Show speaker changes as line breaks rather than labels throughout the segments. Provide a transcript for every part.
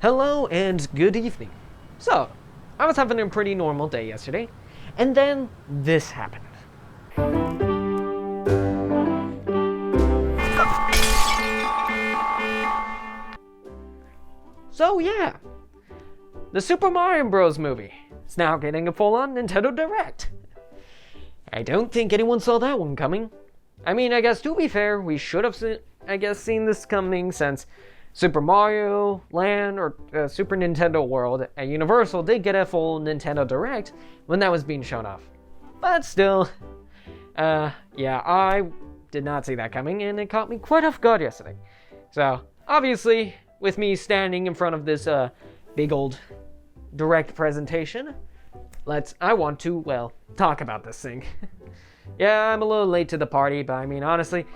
Hello and good evening. So, I was having a pretty normal day yesterday, and then this happened. So yeah, the Super Mario Bros. Movie is now getting a full-on Nintendo Direct. I don't think anyone saw that one coming. I mean, I guess to be fair, we should have seen this coming since Super Mario Land or Super Nintendo World at Universal did get a full Nintendo Direct when that was being shown off. But still, yeah, I did not see that coming, and it caught me quite off guard yesterday. So, obviously, with me standing in front of this big old Direct presentation, I want to, well, talk about this thing. Yeah, I'm a little late to the party, but I mean, honestly,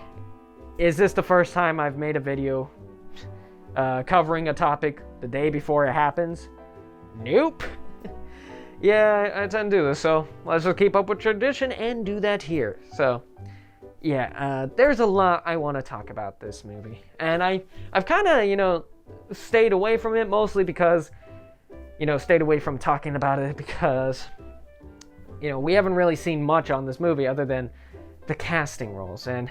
is this the first time I've made a video covering a topic the day before it happens? Nope. Yeah, I tend to do this, so let's just keep up with tradition and do that here. So, yeah, there's a lot I want to talk about this movie. And I've kind of, stayed away from it mostly because, stayed away from talking about it because, we haven't really seen much on this movie other than the casting roles. And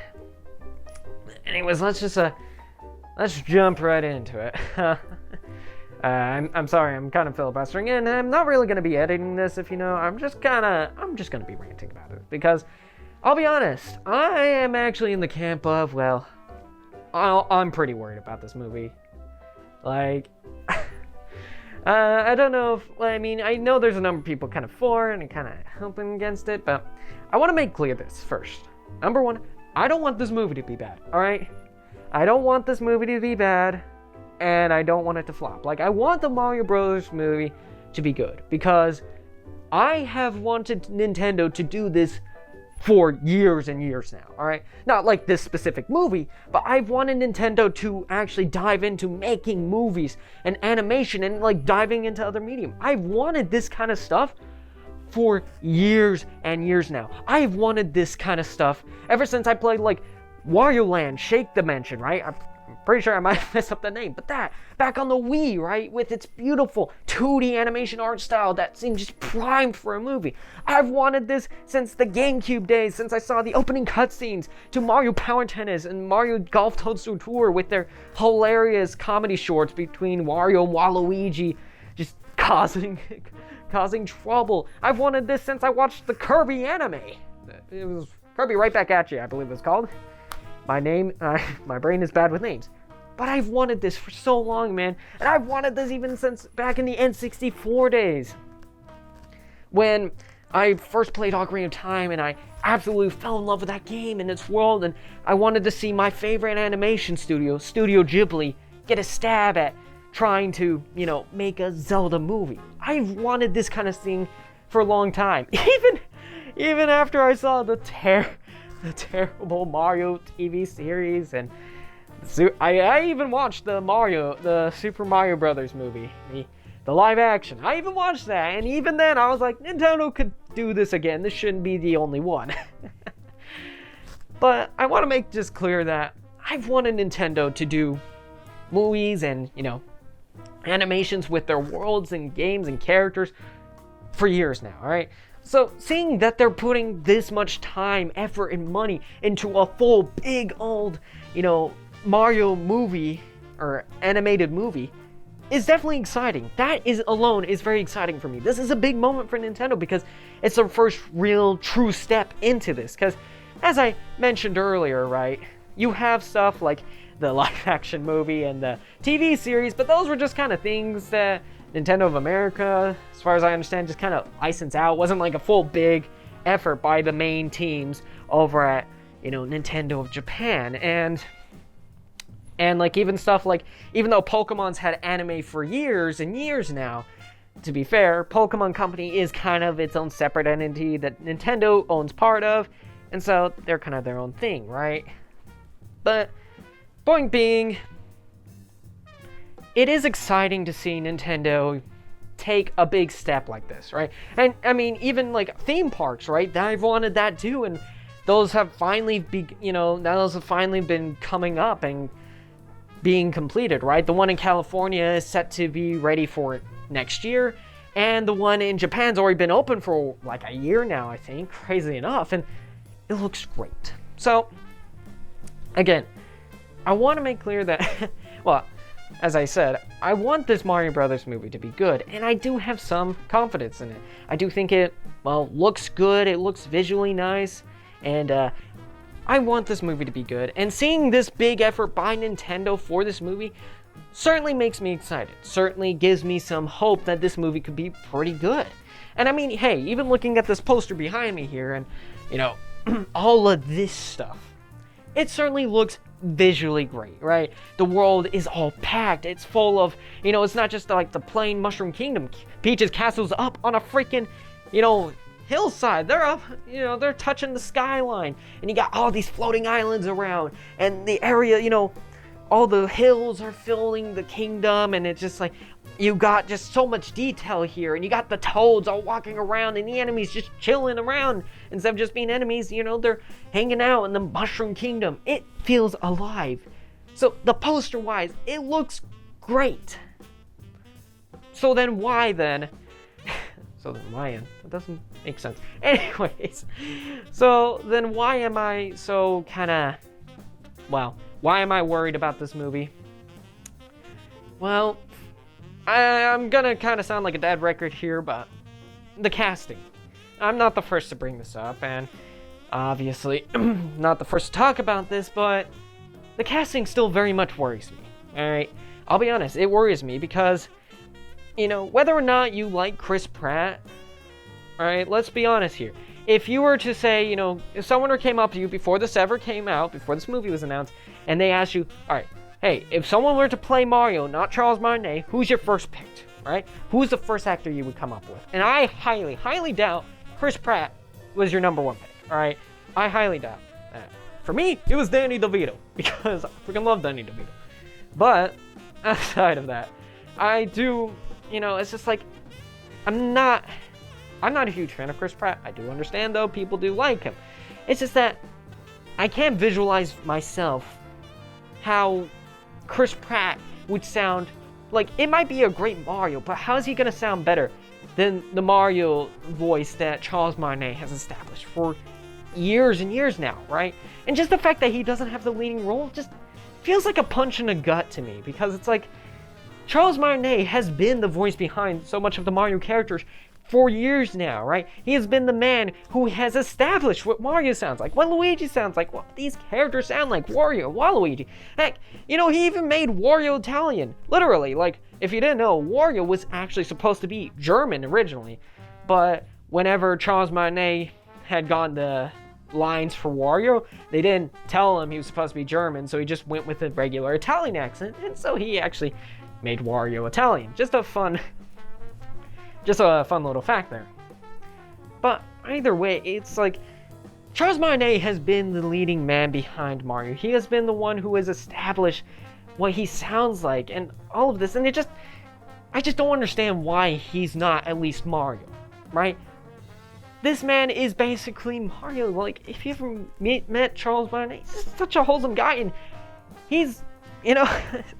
anyways, let's jump right into it. I'm sorry, I'm kind of filibustering, and I'm not really going to be editing this, if you know. I'm just going to be ranting about it, because I'll be honest, I am actually in the camp of, well, I'm pretty worried about this movie. Like, I don't know if, I know there's a number of people kind of for and kind of helping against it, but I want to make clear this first. Number one, I don't want this movie to be bad, alright? I don't want this movie to be bad, and I don't want it to flop. Like, I want the Mario Bros. Movie to be good, because I have wanted Nintendo to do this for years and years now, alright? Not like this specific movie, but I've wanted Nintendo to actually dive into making movies and animation and, diving into other medium. I've wanted this kind of stuff for years and years now. I've wanted this kind of stuff ever since I played, Wario Land, Shake Dimension, right? I'm pretty sure I might mess up the name, but that, back on the Wii, right? With its beautiful 2D animation art style that seems just primed for a movie. I've wanted this since the GameCube days, since I saw the opening cutscenes to Mario Power Tennis and Mario Golf Toadstool Tour with their hilarious comedy shorts between Wario and Waluigi just causing trouble. I've wanted this since I watched the Kirby anime. It was Kirby Right Back At You, I believe it's called. My brain is bad with names. But I've wanted this for so long, man. And I've wanted this even since back in the N64 days. When I first played Ocarina of Time and I absolutely fell in love with that game and its world, and I wanted to see my favorite animation studio, Studio Ghibli, get a stab at trying to, make a Zelda movie. I've wanted this kind of thing for a long time. Even after I saw the terrible Mario TV series, and I even watched the Super Mario Brothers movie, the live action. I even watched that, and even then I was like, Nintendo could do this again. This shouldn't be the only one. But I want to make just clear that I've wanted Nintendo to do movies and, animations with their worlds and games and characters for years now, alright? So, seeing that they're putting this much time, effort, and money into a full, big, old, Mario movie, or animated movie, is definitely exciting. That alone is very exciting for me. This is a big moment for Nintendo because it's their first real, true step into this. Because, as I mentioned earlier, right, you have stuff like the live-action movie and the TV series, but those were just kind of things that Nintendo of America, as far as I understand, just kind of licensed out. It wasn't like a full big effort by the main teams over at, Nintendo of Japan. And even stuff even though Pokemon's had anime for years and years now, to be fair, Pokemon Company is kind of its own separate entity that Nintendo owns part of, and so they're kind of their own thing, right? But point being, it is exciting to see Nintendo take a big step like this, right? And I mean, even theme parks, right? I've wanted that too, and those have finally been coming up, and being completed, right? The one in California is set to be ready for next year, and the one in Japan's already been open for like a year now, I think, crazy enough, and it looks great. So, again, I want to make clear that, well, as I said, I want this Mario Brothers movie to be good, and I do have some confidence in it. I do think it, well, looks good, it looks visually nice, and I want this movie to be good, and seeing this big effort by Nintendo for this movie certainly makes me excited, certainly gives me some hope that this movie could be pretty good. And I mean, hey, even looking at this poster behind me here, and, you know, all of this stuff, it certainly looks visually great, right? The world is all packed, it's full of, you know, it's not just like the plain Mushroom Kingdom. Peach's castle's up on a freaking, you know, hillside. They're up, you know, they're touching the skyline, and you got all these floating islands around, and the area, you know, all the hills are filling the kingdom, and it's just like, you got just so much detail here, and you got the toads all walking around, and the enemies just chilling around. Instead of just being enemies, you know, they're hanging out in the Mushroom Kingdom. It feels alive. So the poster-wise, it looks great. So then why then? That doesn't make sense. Anyways, so then why am I so why am I worried about this movie? Well, I'm gonna kind of sound like a dead record here, but the casting. I'm not the first to bring this up, and obviously not the first to talk about this, but the casting still very much worries me. Alright, I'll be honest, it worries me because, you know, whether or not you like Chris Pratt, alright, let's be honest here. If you were to say, you know, if someone came up to you before this ever came out, before this movie was announced, and they asked you, alright, hey, if someone were to play Mario, not Charles Martinet, who's your first pick, right? Who's the first actor you would come up with? And I highly, highly doubt Chris Pratt was your number one pick, alright? I highly doubt that. For me, it was Danny DeVito, because I freaking love Danny DeVito. But, outside of that, I do, you know, it's just like, I'm not a huge fan of Chris Pratt. I do understand, though, people do like him. It's just that I can't visualize myself how Chris Pratt would sound. Like, it might be a great Mario, but how is he gonna sound better than the Mario voice that Charles Martinet has established for years and years now, right? And just the fact that he doesn't have the leading role just feels like a punch in the gut to me, because it's like, Charles Martinet has been the voice behind so much of the Mario characters for years now, right? He has been the man who has established what Mario sounds like, what Luigi sounds like, what these characters sound like, Wario, Waluigi. Heck, you know, he even made Wario Italian. Literally, like, if you didn't know, Wario was actually supposed to be German originally, but whenever Charles Martinet had gotten the lines for Wario, they didn't tell him he was supposed to be German, so he just went with a regular Italian accent, and so he actually made Wario Italian. Just a fun little fact there. But either way, it's like, Charles Martinet has been the leading man behind Mario. He has been the one who has established what he sounds like and all of this, and I just don't understand why he's not at least Mario, right? This man is basically Mario. Like, if you ever met Charles Martinet, he's just such a wholesome guy, and he's, you know,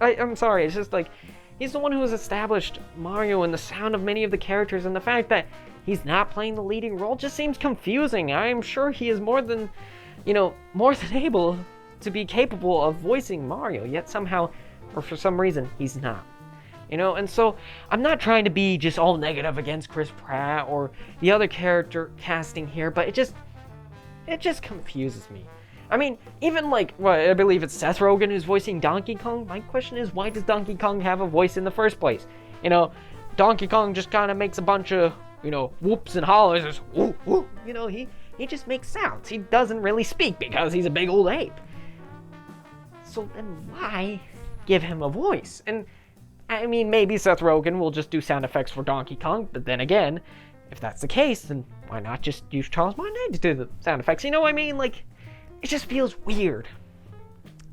I'm sorry, it's just like, he's the one who has established Mario and the sound of many of the characters, and the fact that he's not playing the leading role just seems confusing. I am sure he is more than able to be capable of voicing Mario, yet somehow, or for some reason, he's not. You know, and so I'm not trying to be just all negative against Chris Pratt or the other character casting here, but it just confuses me. I mean, even like, I believe it's Seth Rogen who's voicing Donkey Kong. My question is, why does Donkey Kong have a voice in the first place? You know, Donkey Kong just kind of makes a bunch of, you know, whoops and hollers, just whoop, whoop. You know, he just makes sounds. He doesn't really speak because he's a big old ape. So then why give him a voice? And I mean, maybe Seth Rogen will just do sound effects for Donkey Kong, but then again, if that's the case, then why not just use Charles Martinet to do the sound effects? You know what I mean? Like, it just feels weird.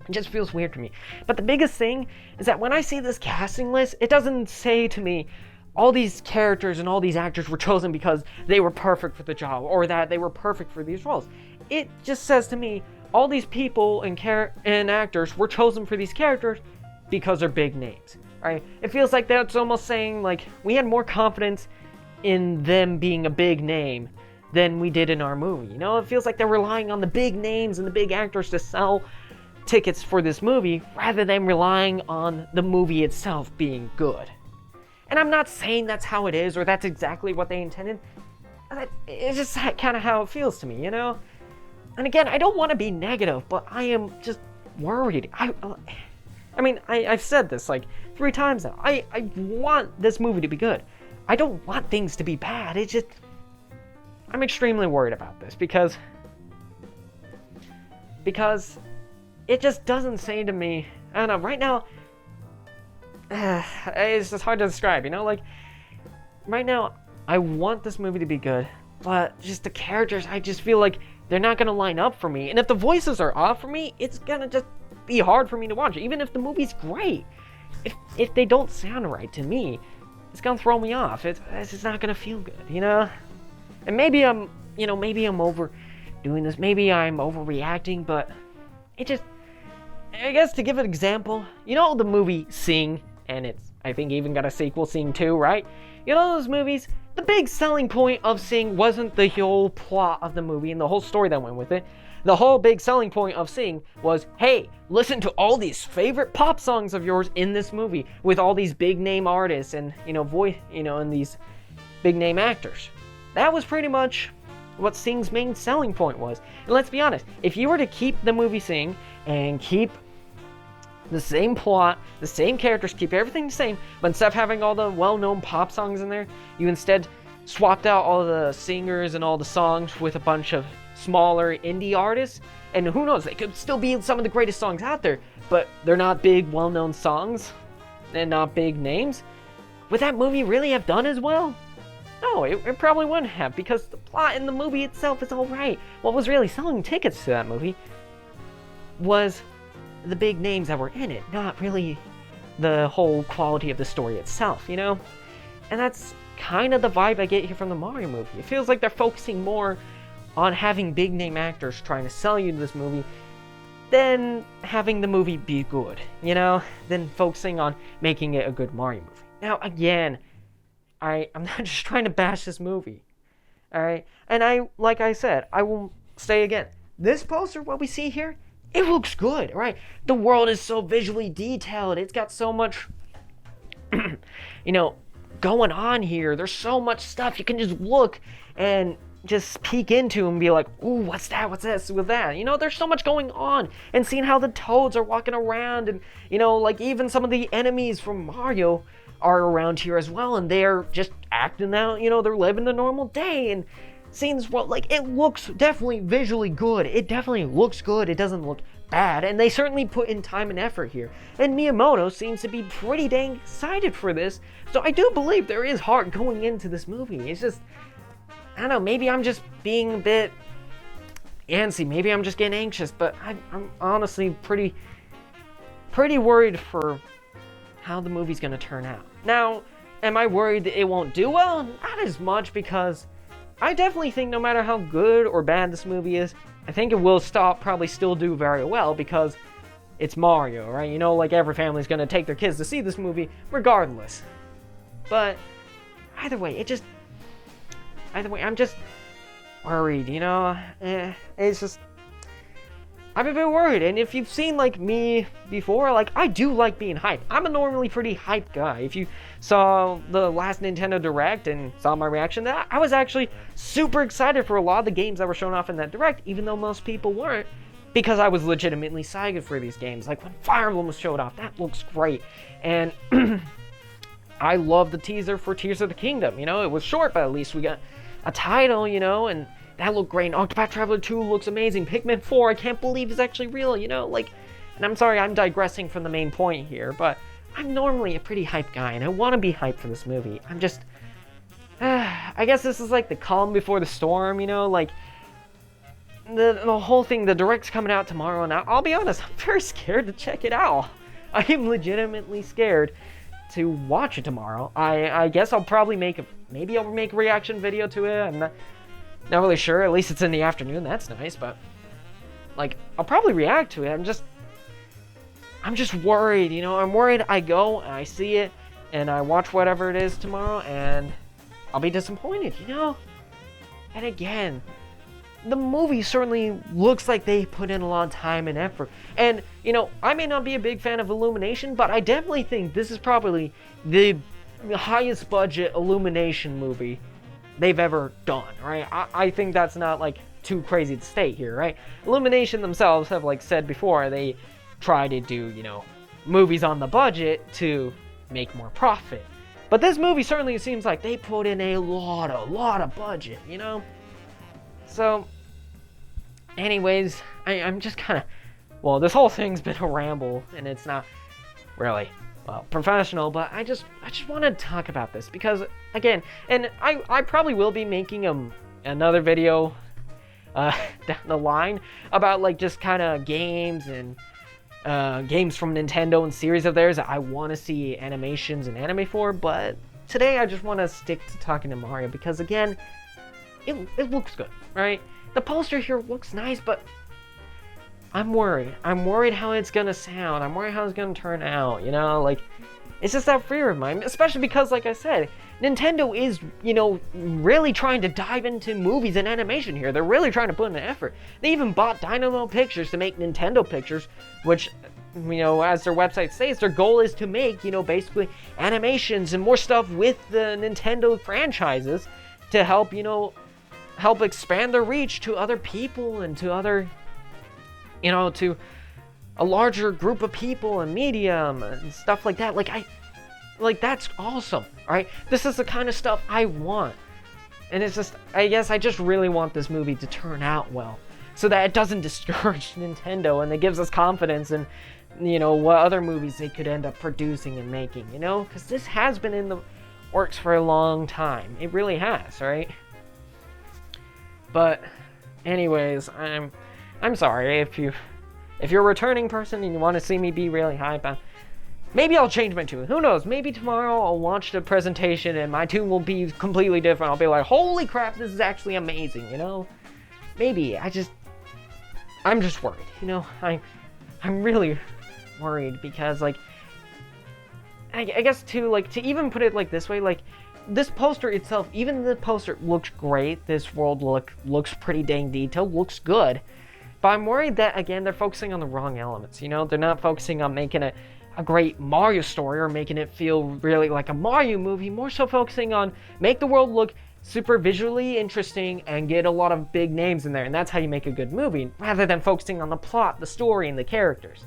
It just feels weird to me. But the biggest thing is that when I see this casting list, it doesn't say to me, all these characters and all these actors were chosen because they were perfect for the job, or that they were perfect for these roles. It just says to me, all these people and actors were chosen for these characters because they're big names, right? It feels like that's almost saying, like, we had more confidence in them being a big name than we did in our movie. You know, it feels like they're relying on the big names and the big actors to sell tickets for this movie rather than relying on the movie itself being good. And I'm not saying that's how it is or that's exactly what they intended. It's just kind of how it feels to me, you know? And again, I don't want to be negative, but I am just worried. I mean, I've said this like 3 times now. I want this movie to be good. I don't want things to be bad. It's just, I'm extremely worried about this because it just doesn't say to me, I don't know, right now, it's just hard to describe, you know? Like, right now, I want this movie to be good, but just the characters, I just feel like they're not gonna line up for me. And if the voices are off for me, it's gonna just be hard for me to watch, even if the movie's great. If they don't sound right to me, it's gonna throw me off. It's just not gonna feel good, you know? And maybe I'm overdoing this. Maybe I'm overreacting, but it just, I guess to give an example, you know the movie Sing, and it's, I think, even got a sequel, Sing 2, right? You know those movies? The big selling point of Sing wasn't the whole plot of the movie and the whole story that went with it. The whole big selling point of Sing was, hey, listen to all these favorite pop songs of yours in this movie with all these big name artists and, and these big name actors. That was pretty much what Sing's main selling point was. And let's be honest, if you were to keep the movie Sing and keep the same plot, the same characters, keep everything the same, but instead of having all the well-known pop songs in there, you instead swapped out all the singers and all the songs with a bunch of smaller indie artists, and who knows, they could still be some of the greatest songs out there, but they're not big, well-known songs, and not big names. Would that movie really have done as well? No, it probably wouldn't have, because the plot in the movie itself is alright. What was really selling tickets to that movie was the big names that were in it, not really the whole quality of the story itself, you know? And that's kind of the vibe I get here from the Mario movie. It feels like they're focusing more on having big name actors trying to sell you this movie than having the movie be good, you know? Than focusing on making it a good Mario movie. Now, again, I'm not just trying to bash this movie, alright? And like I said, I will say again, this poster, what we see here, it looks good, right? The world is so visually detailed. It's got so much, going on here. There's so much stuff. You can just look and just peek into and be like, ooh, what's that? What's this with that? You know, there's so much going on. And seeing how the Toads are walking around and, like even some of the enemies from Mario are around here as well. And they're just acting out, they're living the normal day. And scenes, it looks definitely visually good. It definitely looks good. It doesn't look bad. And they certainly put in time and effort here. And Miyamoto seems to be pretty dang excited for this. So I do believe there is heart going into this movie. It's just, I don't know, maybe I'm just being a bit antsy. Maybe I'm just getting anxious. But I'm honestly pretty worried for how the movie's going to turn out. Now, am I worried that it won't do well? Not as much, because I definitely think no matter how good or bad this movie is, I think it will probably still do very well, because it's Mario, right? Like every family's gonna take their kids to see this movie regardless. But either way, I'm just worried, it's just, I'm a bit worried. And if you've seen me before, I do like being hyped. I'm a normally pretty hyped guy. If you saw the last Nintendo Direct and saw my reaction to that, I was actually super excited for a lot of the games that were shown off in that Direct, even though most people weren't, because I was legitimately excited for these games. Like when Fire Emblem was showed off, that looks great. And I love the teaser for Tears of the Kingdom. It was short, but at least we got a title, and that looked great. And Octopath Traveler 2 looks amazing. Pikmin 4, I can't believe is actually real, and I'm sorry, I'm digressing from the main point here, but I'm normally a pretty hyped guy, and I want to be hyped for this movie. I'm just, I guess this is like the calm before the storm, the whole thing, the Direct's coming out tomorrow, and I'll be honest, I'm very scared to check it out. I am legitimately scared to watch it tomorrow. I guess I'll probably maybe I'll make a reaction video to it. I'm not really sure. At least it's in the afternoon. That's nice. But I'll probably react to it. I'm just worried, I'm worried I go and I see it and I watch whatever it is tomorrow and I'll be disappointed, And again, the movie certainly looks like they put in a lot of time and effort. And, I may not be a big fan of Illumination, but I definitely think this is probably the highest budget Illumination movie they've ever done, right? I think that's not, too crazy to state here, right? Illumination themselves have, said before, they try to do, movies on the budget to make more profit. But this movie certainly seems like they put in a lot of budget, So, anyways, I'm just kind of, this whole thing's been a ramble, and it's not really, professional, but I just want to talk about this, because, again, and I probably will be making another video down the line about, just kind of games and games from Nintendo and series of theirs that I want to see animations and anime for, but today I just want to stick to talking to Mario, because, again, it looks good, right? The poster here looks nice, but I'm worried. I'm worried how it's gonna sound. I'm worried how it's gonna turn out, it's just that fear of mine, especially because, like I said, Nintendo is, really trying to dive into movies and animation here. They're really trying to put in an effort. They even bought Dynamo Pictures to make Nintendo Pictures, which, as their website says, their goal is to make, basically animations and more stuff with the Nintendo franchises to help, help expand their reach to other people and to other, to a larger group of people and medium and stuff like that. That's awesome, right? This is the kind of stuff I want. And it's just, I guess I just really want this movie to turn out well, so that it doesn't discourage Nintendo and it gives us confidence in, what other movies they could end up producing and making, because this has been in the works for a long time. It really has, right? But anyways, I'm sorry if you're a returning person and you want to see me be really hype. Maybe I'll change my tune. Who knows? Maybe tomorrow I'll watch the presentation and my tune will be completely different. I'll be like, holy crap, this is actually amazing, Maybe. I'm just worried, I'm really worried because, I guess to even put it this way, this poster itself, even the poster looks great. This world looks pretty dang detailed, looks good. But I'm worried that, again, they're focusing on the wrong elements, They're not focusing on making it a great Mario story or making it feel really like a Mario movie, more so focusing on make the world look super visually interesting and get a lot of big names in there, and that's how you make a good movie, rather than focusing on the plot, the story, and the characters,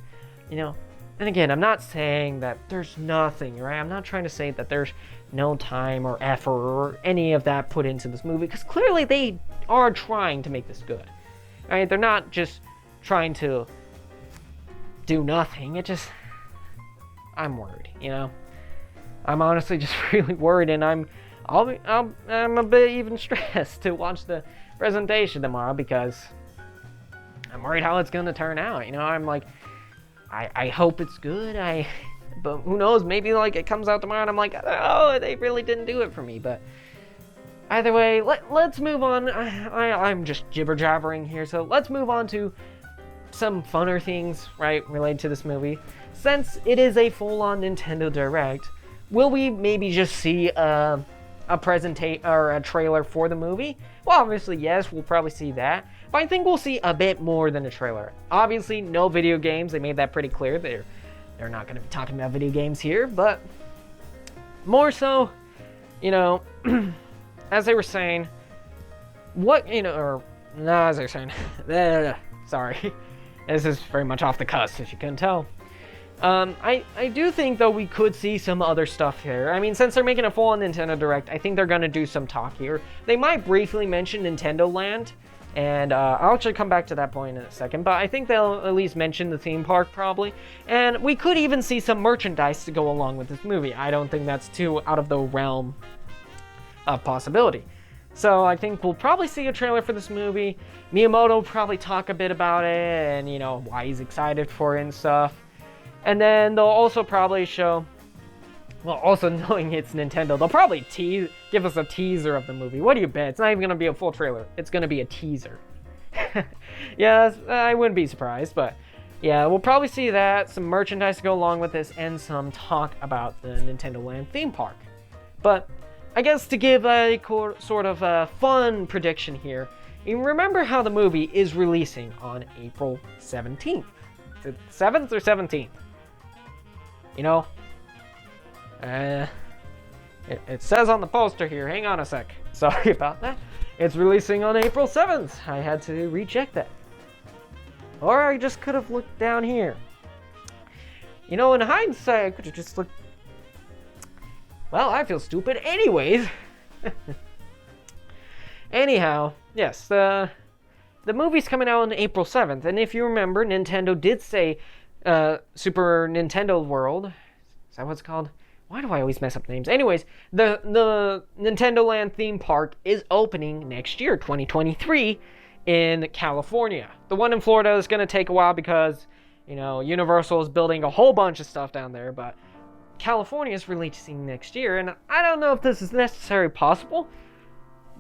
And again, I'm not saying that there's nothing, right? I'm not trying to say that there's no time or effort or any of that put into this movie, because clearly they are trying to make this good. Right? They're not just trying to do nothing. I'm worried, I'm honestly just really worried, and I'm a bit even stressed to watch the presentation tomorrow, because I'm worried how it's gonna turn out. I'm like, I hope it's good. But who knows? Maybe it comes out tomorrow and I'm like, oh, they really didn't do it for me. But either way, let's move on. I'm just jibber jabbering here, so let's move on to some funner things, right, related to this movie. Since it is a full-on Nintendo Direct, will we maybe just see a trailer for the movie? Well, obviously, yes, we'll probably see that. But I think we'll see a bit more than a trailer. Obviously, no video games. They made that pretty clear. They're not going to be talking about video games here, but more so, as they were saying, as they were saying, sorry, this is very much off the cuff, if you couldn't tell. I do think, though, we could see some other stuff here. I mean, since they're making a full-on Nintendo Direct, I think they're going to do some talk here. They might briefly mention Nintendo Land, and I'll actually come back to that point in a second, but I think they'll at least mention the theme park, probably. And we could even see some merchandise to go along with this movie. I don't think that's too out of the realm of possibility. So I think we'll probably see a trailer for this movie. Miyamoto will probably talk a bit about it, and, why he's excited for it and stuff. And then they'll also probably show, well, also knowing it's Nintendo, they'll probably give us a teaser of the movie. What do you bet? It's not even going to be a full trailer. It's going to be a teaser. Yes, I wouldn't be surprised, but yeah, we'll probably see that, some merchandise to go along with this, and some talk about the Nintendo Land theme park. But I guess to give a sort of a fun prediction here, you remember how the movie is releasing on April 17th? Is it 7th or 17th? You know? It says on the poster here, hang on a sec. Sorry about that. It's releasing on April 7th. I had to recheck that. Or I just could have looked down here. You know, in hindsight, I could have just looked... Well, I feel stupid anyways. Anyhow, yes, the movie's coming out on April 7th. And if you remember, Nintendo did say Super Nintendo World. Is that what it's called? Why do I always mess up names? Anyways, the Nintendo Land theme park is opening next year, 2023, in California. The one in Florida is going to take a while because, you know, Universal is building a whole bunch of stuff down there, but California is releasing next year, and I don't know if this is necessarily possible,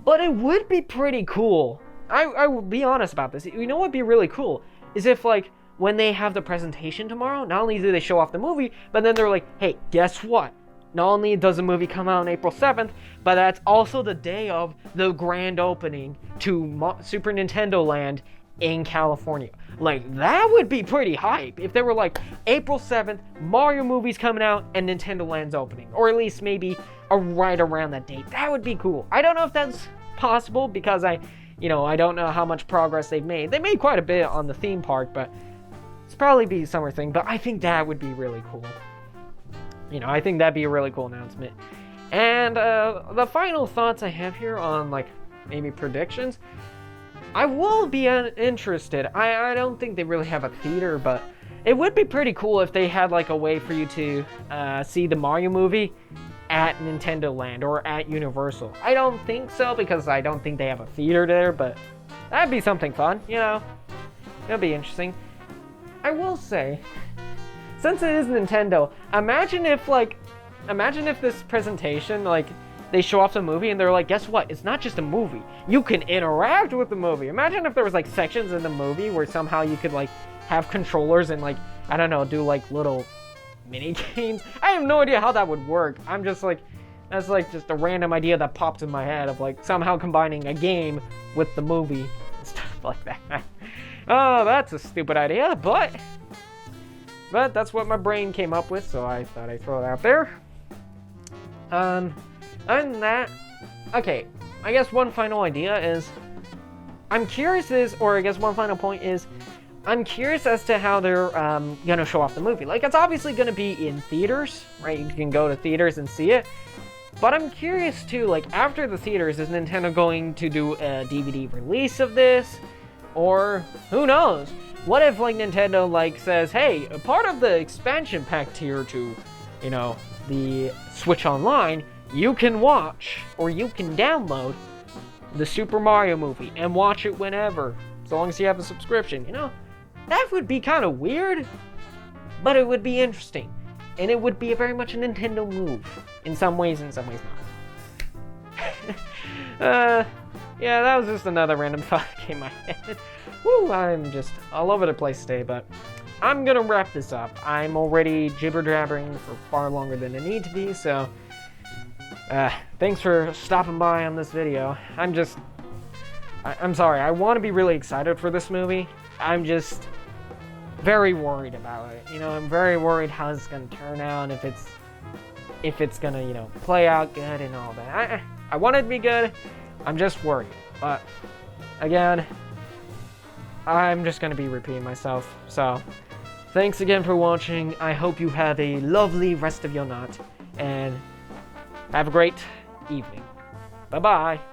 but it would be pretty cool. I will be honest about this. You know what would be really cool? Is if, like, when they have the presentation tomorrow, not only do they show off the movie, but then they're like, hey, guess what? Not only does the movie come out on April 7th, but that's also the day of the grand opening to Super Nintendo Land in California. Like, that would be pretty hype if they were like, April 7th, Mario movie's coming out and Nintendo Land's opening. Or at least maybe right around that date. That would be cool. I don't know if that's possible because I don't know how much progress they've made. They made quite a bit on the theme park, but it's probably be a summer thing. But I think that would be really cool. You know, I think that'd be a really cool announcement. And the final thoughts I have here on, like, maybe predictions. I will be interested. I don't think they really have a theater, but it would be pretty cool if they had, like, a way for you to see the Mario movie at Nintendo Land or at Universal. I don't think so because I don't think they have a theater there, but that'd be something fun, you know? It'll be interesting. I will say, since it is Nintendo, imagine if this presentation, like, they show off the movie and they're like, guess what? It's not just a movie. You can interact with the movie. Imagine if there was, like, sections in the movie where somehow you could, like, have controllers and, like, I don't know, do, like, little mini games. I have no idea how that would work. I'm just like, that's, like, just a random idea that popped in my head of, like, somehow combining a game with the movie and stuff like that. Oh, that's a stupid idea, but that's what my brain came up with, so I thought I'd throw it out there. Other than that, okay, I guess one final idea is, one final point is, I'm curious as to how they're gonna show off the movie. Like, it's obviously gonna be in theaters, right? You can go to theaters and see it. But I'm curious too, like, after the theaters, is Nintendo going to do a DVD release of this? Or, who knows? What if, like, Nintendo, like, says, hey, a part of the expansion pack tier to, you know, the Switch Online, you can watch, or you can download the Super Mario movie and watch it whenever, as long as you have a subscription, you know? That would be kind of weird, but it would be interesting. And it would be very much a Nintendo move, in some ways and some ways not. Yeah, that was just another random thought that came in my head. Woo, I'm just all over the place today, but I'm gonna wrap this up. I'm already jibber-jabbering for far longer than I need to be, so thanks for stopping by on this video. I'm sorry, I want to be really excited for this movie. I'm just very worried about it. You know, I'm very worried how it's gonna turn out, if it's gonna, you know, play out good and all that. I want it to be good. I'm just worried. But again, I'm just gonna be repeating myself. So thanks again for watching. I hope you have a lovely rest of your night and have a great evening. Bye-bye.